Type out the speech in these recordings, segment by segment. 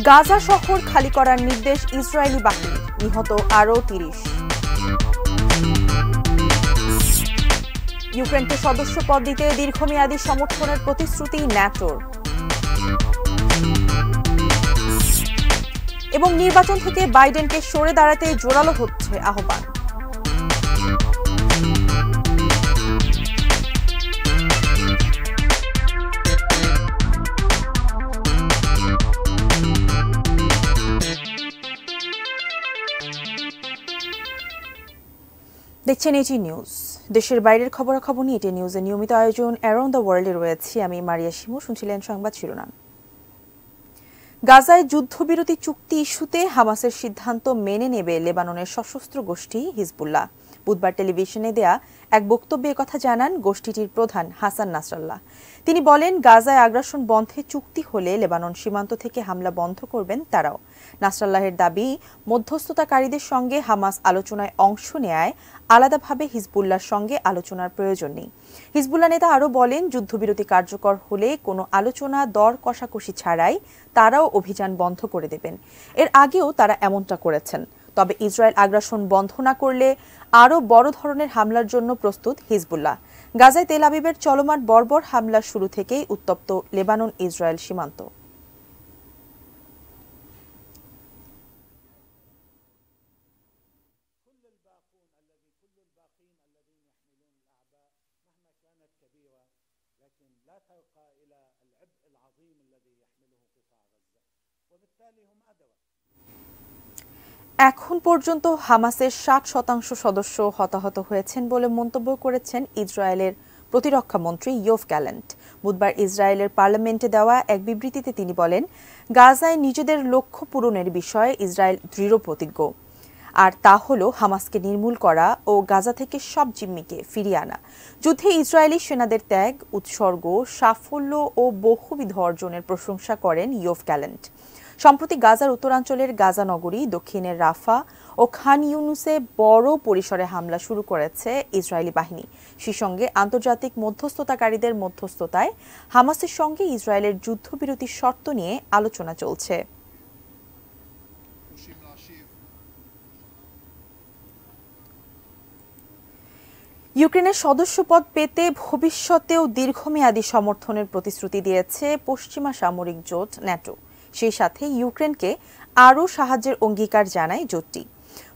গাজা শহর খালি করার নির্দেশ ইসরায়েলি বাহিনী, নিহত আরও ৩০। ইউক্রেনকে সদস্য পদ দিতে দীর্ঘমেয়াদী সমর্থনের প্রতিশ্রুতি ন্যাটোর। এবং নির্বাচন থেকে বাইডেনকে সরে দাঁড়াতে জোরালো হচ্ছে আহ্বান। দেখছেন এটি নিউজ। দেশের বাইরের খবরাখবর নিয়ে এটি নিউজের নিয়মিত আয়োজন অ্যারাউন্ড দ্য ওয়ার্ল্ডে রয়েছি আমি মারিয়া শিমু। শুনছিলেন সংবাদ শিরোনাম। গাজায় যুদ্ধবিরতি চুক্তি ইস্যুতে হামাসের সিদ্ধান্ত মেনে নেবে লেবাননের সশস্ত্র গোষ্ঠী হিজবুল্লাহ। বুধবার টেলিভিশনে দেয়া এক বক্তব্যে কথা জানান গোষ্ঠীটির প্রধান হাসান নাসরাল্লাহ। তিনি বলেন, গাজায় আগ্রাসন বন্ধে চুক্তি হলে লেবানন সীমান্ত থেকে হামলা বন্ধ করবেন তারাও। নাসরাল্লাহের দাবি, মধ্যস্থতাকারীদের সঙ্গে হামাস আলোচনায় অংশ নেয় আলাদাভাবে হিজবুল্লাহর সঙ্গে আলোচনার প্রয়োজন নেই। হিজবুল্লাহ নেতা আরও বলেন, যুদ্ধবিরতি কার্যকর হলে কোনো আলোচনা দর কষাকষি ছাড়াই তারাও অভিযান বন্ধ করে দেবেন। এর আগেও তারা এমনটা করেছেন। তবে ইসরায়েল আগ্রাসন বন্ধ না করলে আরও বড় ধরনের হামলার জন্য প্রস্তুত হিজবুল্লাহ। গাজায় তেল আবিবের চলমান বর্বর হামলা শুরু থেকেই উত্তপ্ত লেবানন ইসরায়েল সীমান্ত। এখন পর্যন্ত হামাসের ৬০% সদস্য হতাহত হয়েছেন বলে মন্তব্য করেছেন ইসরায়েলের প্রতিরক্ষা মন্ত্রী ইয়োভ গ্যালেন্ট। বুধবার ইসরায়েলের পার্লামেন্টে দেওয়া এক বিবৃতিতে তিনি বলেন, গাজায় নিজেদের লক্ষ্য পূরণের বিষয়ে ইসরায়েল দৃঢ় প্রতিজ্ঞ। আর তা হল হামাসকে নির্মূল করা ও গাজা থেকে সব জিম্মিকে ফিরিয়ে আনা। যুদ্ধে ইসরায়েলি সেনাদের ত্যাগ, উৎসর্গ, সাফল্য ও বহুবিধ অর্জনের প্রশংসা করেন ইয়োভ গ্যালেন্ট। সম্প্রতি গাজার উত্তরাঞ্চলের গাজা নগরী, দক্ষিণের রাফা ও খান ইউনুসে বড় পরিসরে হামলা শুরু করেছে ইসরায়েলি বাহিনী। সেই সঙ্গে আন্তর্জাতিক মধ্যস্থতাকারীদের মধ্যস্থতায় হামাসের সঙ্গে ইসরায়েলের যুদ্ধবিরতির শর্ত নিয়ে আলোচনা চলছে। ইউক্রেনের সদস্যপদ পেতে ভবিষ্যতেও দীর্ঘমেয়াদী সমর্থনের প্রতিশ্রুতি দিয়েছে পশ্চিমা সামরিক জোট ন্যাটো। সেই সাথে ইউক্রেনকে আরও সাহায্যের অঙ্গীকার জানায় জোটটি।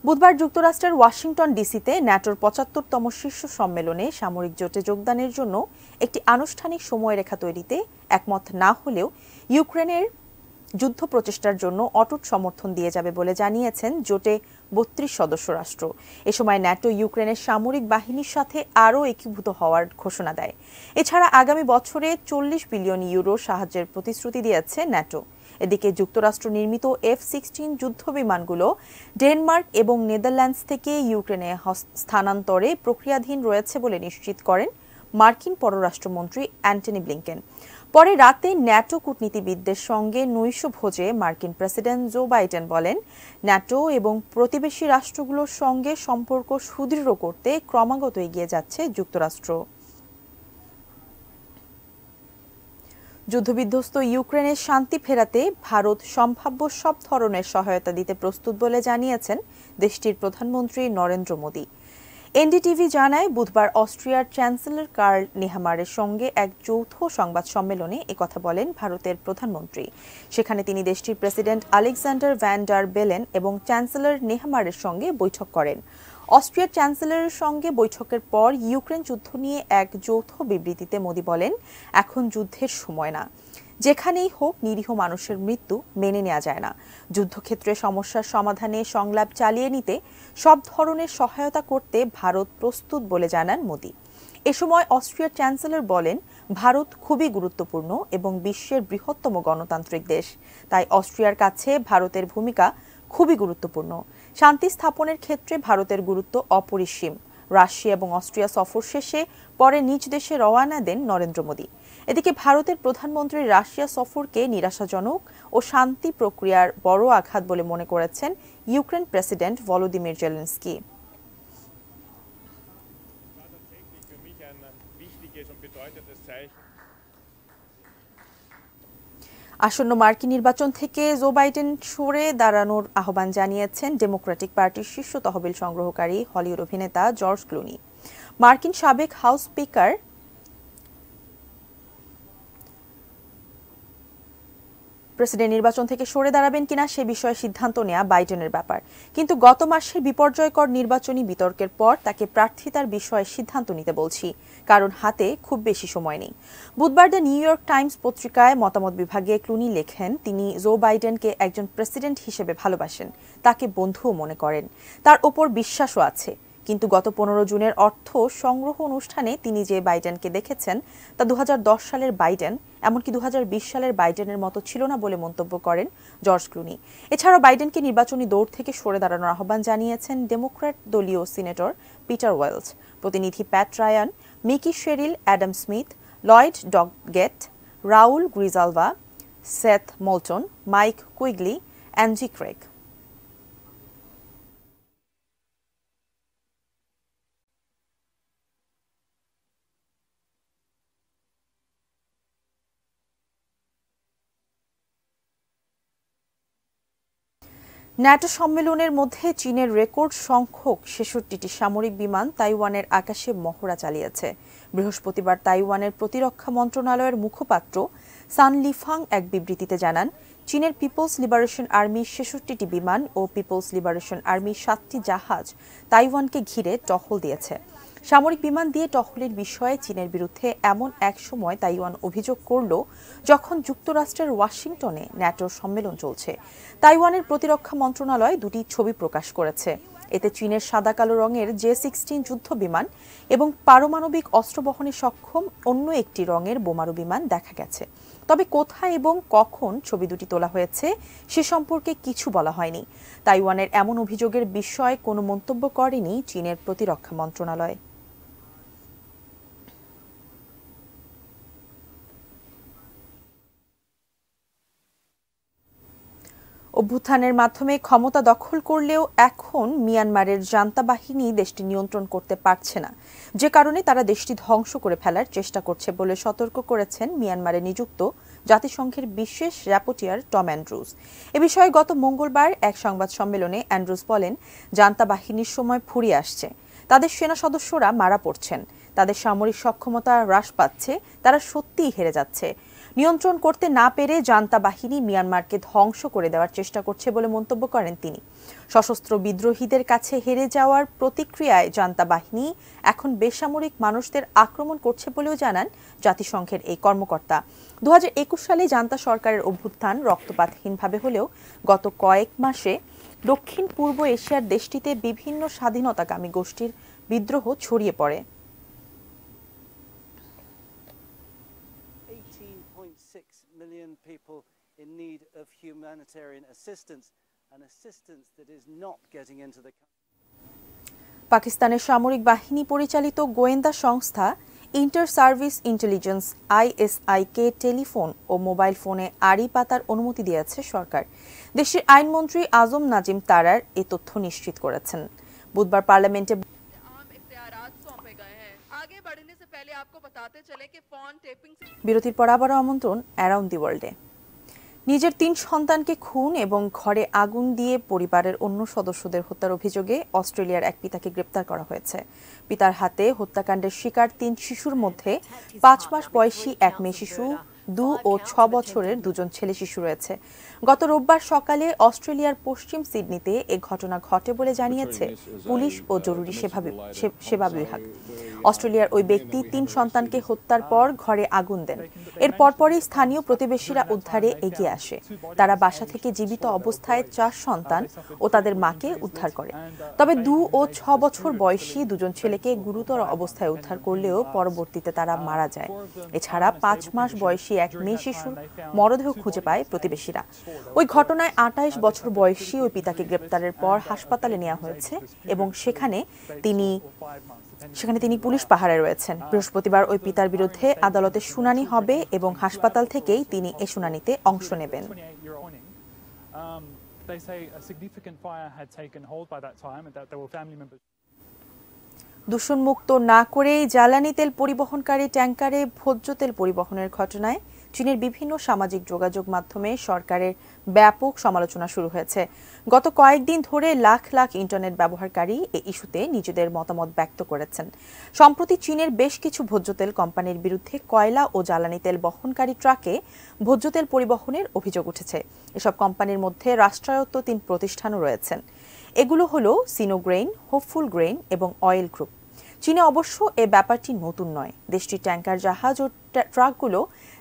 বুধবার যুক্তরাষ্ট্রের ওয়াশিংটন ডিসিতে ন্যাটোর ৭৫তম শীর্ষ সম্মেলনে সামরিক জোটে যোগদানের জন্য একটি আনুষ্ঠানিক সময়রেখা তৈরিতে একমত না হলেও ইউক্রেনের যুদ্ধ প্রচেষ্টার জন্য অটুট সমর্থন দিয়ে যাবে বলে জানিয়েছেন জোটে ৩২ সদস্য রাষ্ট্র। এ সময় ন্যাটো ইউক্রেনের সামরিক বাহিনীর সাথে আরও একীভূত হওয়ার ঘোষণা দেয়। এছাড়া আগামী বছরে ৪০ বিলিয়ন ইউরো সাহায্যের প্রতিশ্রুতি দিয়েছে ন্যাটো। এদিকে যুক্তরাষ্ট্র নির্মিত F-16 যুদ্ধবিমানগুলো ডেনমার্ক এবং নেদারল্যান্ডস থেকে ইউক্রেনে স্থানান্তরে প্রক্রিয়াধীন রয়েছে বলে নিশ্চিত করেন মার্কিন পররাষ্ট্রমন্ত্রী অ্যান্টনি ব্লিংকেন। পরে রাতে ন্যাটো কূটনীতিবিদদের সঙ্গে নৈশ ভোজে মার্কিন প্রেসিডেন্ট জো বাইডেন বলেন, ন্যাটো এবং প্রতিবেশী রাষ্ট্রগুলোর সঙ্গে সম্পর্ক সুদৃঢ় করতে ক্রমাগত এগিয়ে যাচ্ছে যুক্তরাষ্ট্র। যুদ্ধবিধ্বস্ত ইউক্রেনের শান্তি ফেরাতে ভারত সম্ভাব্য সব ধরনের সহায়তা দিতে প্রস্তুত বলে জানিয়েছেন দেশটির প্রধানমন্ত্রী নরেন্দ্র মোদি। এনডিটিভি জানায়, বুধবার অস্ট্রিয়ার চ্যান্সেলর কার্ল নেহামারের সঙ্গে এক যৌথ সংবাদ সম্মেলনে একথা বলেন ভারতের প্রধানমন্ত্রী। সেখানে তিনি দেশটির president Alexander van der Bellen এবং চ্যান্সেলর নেহামারের সঙ্গে বৈঠক করেন। অস্ট্রিয়ার চ্যান্সেলরের সঙ্গে বৈঠকের পর ইউক্রেন যুদ্ধ নিয়ে এক যৌথ বিবৃতিতে মোদি বলেন, এখন যুদ্ধের সময় না। যেখানেই হোক নিরীহ মানুষের মৃত্যু মেনে নেওয়া যায় না। যুদ্ধক্ষেত্রে সমস্যার সমাধানে সংলাপ চালিয়ে নিতে সব ধরনের সহায়তা করতে ভারত প্রস্তুত বলে জানান মোদি। এ সময় অস্ট্রিয়ার চ্যান্সেলর বলেন, ভারত খুবই গুরুত্বপূর্ণ এবং বিশ্বের বৃহত্তম গণতান্ত্রিক দেশ। তাই অস্ট্রিয়ার কাছে ভারতের ভূমিকা খুবই গুরুত্বপূর্ণ। শান্তি স্থাপনের ক্ষেত্রে ভারতের গুরুত্ব অপরিসীম। রাশিয়া এবং অস্ট্রিয়া সফর শেষে পরে নিজ দেশে রওনা দেন নরেন্দ্র মোদি। এদিকে ভারতের প্রধানমন্ত্রীর রাশিয়া সফরকে নিরাশাজনক ও শান্তি প্রক্রিয়ার বড় আঘাত বলে মনে করেছেন ইউক্রেন প্রেসিডেন্ট ভলোদিমির জেলেনস্কি। আসন্ন মার্কিন নির্বাচন থেকে জো বাইডেন সরে দাঁড়ানোর আহ্বান জানিয়েছেন ডেমোক্রেটিক পার্টির শীর্ষ তহবিল সংগ্রহকারী হলিউড অভিনেতা জর্জ ক্লুনি। মার্কিন সাবেক হাউস স্পিকার প্রেসিডেন্ট নির্বাচন থেকে সরে দাঁড়াবেন কিনা সে বিষয়ে সিদ্ধান্ত নেওয়া বাইডেনের ব্যাপার, কিন্তু গত মাসের বিপর্যয়কর নির্বাচনী বিতর্কের পর তাকে প্রার্থিতার বিষয়ে সিদ্ধান্ত নিতে বলছি, কারণ হাতে খুব বেশি সময় নেই। বুধবার দ্য নিউ ইয়র্ক টাইমস পত্রিকায় মতামত বিভাগে ক্লুনি লেখেন, তিনি জো বাইডেনকে একজন প্রেসিডেন্ট হিসেবে ভালোবাসেন, তাকে বন্ধুও মনে করেন, তার ওপর বিশ্বাসও আছে। কিন্তু গত 15 জুনের অর্থ সংগ্রহ অনুষ্ঠানে তিনি যে বাইডেনকে দেখেছেন তা 2010 সালের বাইডেন, এমনকি 2020 সালের বাইডেনের মতো ছিল না বলে মন্তব্য করেন জর্জ ক্লুনি। এছাড়াও বাইডেনকে নির্বাচনী দৌড় থেকে সরে দাঁড়ানোর আহ্বান জানিয়েছেন ডেমোক্র্যাট দলীয় সিনেটর পিটার ওয়েলস, প্রতিনিধি Pat Ryan, Mikie Sherrill, Adam Smith, Lloyd Doggett, Raul Grijalva, Seth Moulton, Mike Quigley, Angie Craig. NATO সম্মেলনের মধ্যে চীনের রেকর্ড সংখ্যক 66টি সামরিক বিমান তাইওয়ানের আকাশে মহড়া চালিয়েছে। বৃহস্পতিবার তাইওয়ানের প্রতিরক্ষা মন্ত্রণালয়ের মুখপাত্র সান লিফাং এক বিবৃতিতে জানান, চীনের পিপলস লিবারেশন আর্মির 66টি বিমান ও পিপলস লিবারেশন আর্মির 7টি জাহাজ তাইওয়ানকে ঘিরে টহল দিয়েছে। সামরিক বিমান দিয়ে টহলের বিষয়ে চীনের বিরুদ্ধে এমন এক সময় তাইওয়ান অভিযোগ করল যখন যুক্তরাষ্ট্রের ওয়াশিংটনে ন্যাটোর সম্মেলন চলছে। তাইওয়ানের প্রতিরক্ষা মন্ত্রণালয় দুটি ছবি প্রকাশ করেছে। এতে চীনের সাদা কালো রঙের J-16 যুদ্ধ বিমান এবং পারমাণবিক অস্ত্র বহনে সক্ষম অন্য একটি রঙের বোমারু বিমান দেখা গেছে। তবে কোথায় এবং কখন ছবি দুটি তোলা হয়েছে সে সম্পর্কে কিছু বলা হয়নি। তাইওয়ানের এমন অভিযোগের বিষয়ে কোনো মন্তব্য করেনি চীনের প্রতিরক্ষা মন্ত্রণালয়। অভ্যুত্থানের মাধ্যমে ক্ষমতা দখল করলেও এখন মিয়ানমারের জান্তা বাহিনী দেশটি নিয়ন্ত্রণ করতে পারছে না, যে কারণে তারা দেশটি ধ্বংস করে ফেলার চেষ্টা করছে বলে সতর্ক করেছেন মিয়ানমারে নিযুক্ত জাতিসংঘের বিশেষ র্যাপোর্টিয়ার টম অ্যান্ড্রুজ। এ বিষয়ে গত মঙ্গলবার এক সংবাদ সম্মেলনে অ্যান্ড্রুজ বলেন, জান্তা বাহিনীর সময় ফুরিয়ে আসছে, তাদের সেনা সদস্যরা মারা পড়ছেন, তাদের সামরিক সক্ষমতা হ্রাস পাচ্ছে, তারা সত্যিই হেরে যাচ্ছে। নিয়ন্ত্রণ করতে না পেরে জান্তা বাহিনী মিয়ানমারকে ধ্বংস করে দেওয়ার চেষ্টা করছে বলে মন্তব্য করেন তিনি। সশস্ত্র বিদ্রোহীদের কাছে হেরে যাওয়ার প্রতিক্রিয়ায় জান্তা বাহিনী এখন বেসামরিক মানুষদের আক্রমণ করছে বলেও জানান জাতিসংঘের এই কর্মকর্তা। 2021 সালে জান্তা সরকারের অভ্যুত্থান রক্তপাতহীনভাবে হলেও গত কয়েক মাসে দক্ষিণ পূর্ব এশিয়ার দেশটিতে বিভিন্ন স্বাধীনতাকামী গোষ্ঠীর বিদ্রোহ ছড়িয়ে পড়ে। 18.6 million people in need of humanitarian assistance, and assistance that is not getting into the country. পাকিস্তানের সামরিক বাহিনী পরিচালিত গোয়েন্দা সংস্থা ইন্টার সার্ভিস ইন্টেলিজেন্স ISI-কে টেলিফোন ও মোবাইল ফোনে আড়ি পাতার অনুমতি দিয়েছে সরকার। দেশের আইনমন্ত্রী আজম নাজিম তারার এ তথ্য নিশ্চিত করেছেন। বুধবার পার্লামেন্টে বিরতির পর আবারও আমন্ত্রণ অ্যারাউন্ড দি ওয়ার্ল্ডে। নিজের 3 সন্তানকে খুন এবং ঘরে আগুন দিয়ে পরিবারের অন্য সদস্যদের হত্যার অভিযোগে অস্ট্রেলিয়ার এক পিতাকে গ্রেপ্তার করা হয়েছে। পিতার হাতে হত্যাকাণ্ডের শিকার 3 শিশুর মধ্যে 5 মাস বয়সী এক মেয়ে শিশু, 2 ও 6 বছরের 2জন ছেলে শিশু রয়েছে। গত রোববার সকালে অস্ট্রেলিয়ার পশ্চিম সিডনিতে এ ঘটনা ঘটে বলে জানিয়েছে পুলিশ ও জরুরি সেবা বিভাগ। অস্ট্রেলিয়ার ওই ব্যক্তি 3 সন্তানকে হত্যার পর ঘরে আগুন দেন। এর পরপরই স্থানীয় প্রতিবেশীরা উদ্ধারে এগিয়ে আসে। তারা বাসা থেকে জীবিত অবস্থায় 4 সন্তান ও তাদের মাকে উদ্ধার করে। তবে 2 ও 6 বছর বয়সী 2জন ছেলেকে গুরুতর অবস্থায় উদ্ধার করলেও পরবর্তীতে তারা মারা যায়। এছাড়া 5 মাস বয়সী এক মেয়ে শিশুর মরদেহ খুঁজে পায় প্রতিবেশীরা। ওই ঘটনায় 28 বছর বয়সী ওই পিতাকে গ্রেপ্তারের পর হাসপাতালে নেওয়া হয়েছে এবং সেখানে তিনি পুলিশ পাহারায় রয়েছেন। বৃহস্পতিবার ওই পিতার বিরুদ্ধে আদালতে শুনানি হবে এবং হাসপাতাল থেকেই তিনি এ শুনানিতে অংশ নেবেন। দূষণমুক্ত না করেই জ্বালানি তেল পরিবহনকারী ট্যাঙ্কারে ভোজ্য তেল পরিবহনের ঘটনায় চীনের বিভিন্ন সামাজিক যোগাযোগ মাধ্যমে সরকারের ব্যাপক সমালোচনা শুরু হয়েছে। গত কয়েকদিন ধরে লাখ লাখ ইন্টারনেট ব্যবহারকারী এই ইস্যুতে নিজেদের মতামত ব্যক্ত করেছেন। সম্প্রতি চীনের বেশ কিছু ভোজ্য তেল কোম্পানির বিরুদ্ধে কয়লা ও জ্বালানি তেল বহনকারী ট্রাকে ভোজ্য তেল পরিবহনের অভিযোগ উঠেছে। এসব কোম্পানির মধ্যে রাষ্ট্রায়ত্ত ৩ প্রতিষ্ঠানও রয়েছেন। এগুলো হলো সিনোগ্রেইন, হোপফুল গ্রেইন এবং অয়েল গ্রুপ। চীনে অবশ্য এ ব্যাপারটি নতুন নয়। দেশটির ট্যাঙ্কার জাহাজ ও ট্রাকগুলো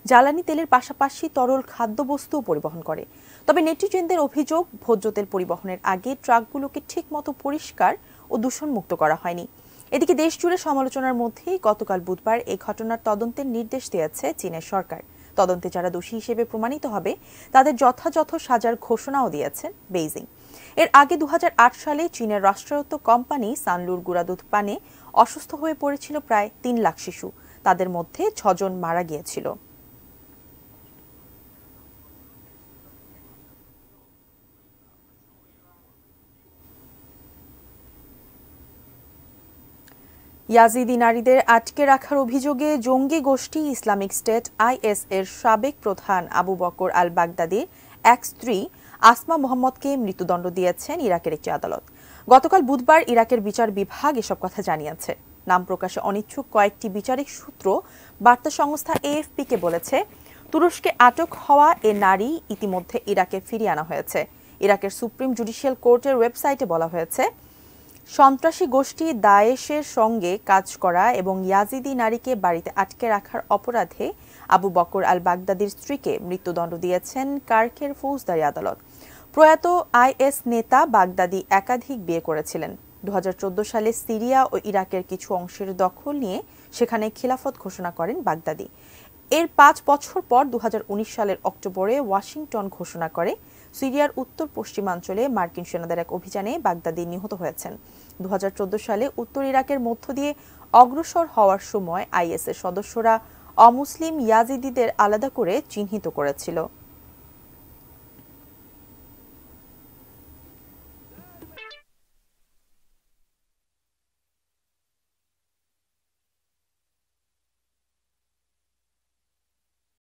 জ্বালানি তেলের পাশাপাশি তরল খাদ্যবস্তুও পরিবহন করে। তবে নেটিজেনদের অভিযোগ, ভোজ্য তেল পরিবহনের আগে ট্রাকগুলোকে ঠিকমতো পরিষ্কার ও দূষণমুক্ত করা হয়নি। এদিকে দেশ জুড়ে সমালোচনার মধ্যেই গতকাল বুধবার এই ঘটনার তদন্তের নির্দেশ দিয়েছে চীনের সরকার। তদন্তে যারা দোষী হিসেবে প্রমাণিত হবে তাদের যথাযথ সাজার ঘোষণাও দিয়েছেন বেইজিং। এর আগে ২০০৮ সালে চীনের রাষ্ট্রায়ত্ত কোম্পানি সানলুর গুঁড়া দুধ পানে অসুস্থ হয়ে পড়েছিল প্রায় ৩ লাখ শিশু। তাদের মধ্যে ৬ জন মারা গিয়েছিল। ইয়াজিদি নারীদের আটকে রাখার অভিযোগে জঙ্গি গোষ্ঠী ইসলামিক স্টেট IS এর সাবেক প্রধান আবু বকর আল বাগদাদির এক স্ত্রী আসমা মোহাম্মদকে মৃত্যুদণ্ড দিয়েছেন ইরাকের একটি আদালত। গতকাল বুধবার ইরাকের বিচার বিভাগ এসব কথা জানিয়েছে। নাম প্রকাশে অনিচ্ছুক কয়েকটি বিচারিক সূত্র বার্তা সংস্থা AFP-কে বলেছে, তুরস্কে আটক হওয়া এ নারী ইতিমধ্যে ইরাকে ফিরিয়ে আনা হয়েছে। ইরাকের সুপ্রিম জুডিশিয়াল কোর্টের ওয়েবসাইটে বলা হয়েছে, সন্ত্রাসী গোষ্ঠী দায়েশের সঙ্গে কাজ করা এবং ইয়াজিদি নারীকে বাড়িতে আটকে রাখার অপরাধে আবু বকর আল বাগদাদির স্ত্রীকে মৃত্যুদণ্ড দিয়েছেন কার্খের ফৌজদারি আদালত। প্রয়াত IS নেতা বাগদাদি একাধিক বিয়ে করেছিলেন। ২০১৪ সালে সিরিয়া ও ইরাকের কিছু অংশের দখল নিয়ে সেখানে খিলাফত ঘোষণা করেন বাগদাদি। এর ৫ বছর পর ২০১৯ সালের অক্টোবরে ওয়াশিংটন ঘোষণা করে সিরিয়ার উত্তর পশ্চিমাঞ্চলে মার্কিন সেনাদের এক অভিযানে বাগদাদি নিহত হয়েছেন। ২০১৪ সালে উত্তর ইরাকের মধ্য দিয়ে অগ্রসর হওয়ার সময় IS এর সদস্যরা অমুসলিম ইয়াজিদিদের আলাদা করে চিহ্নিত করেছিল।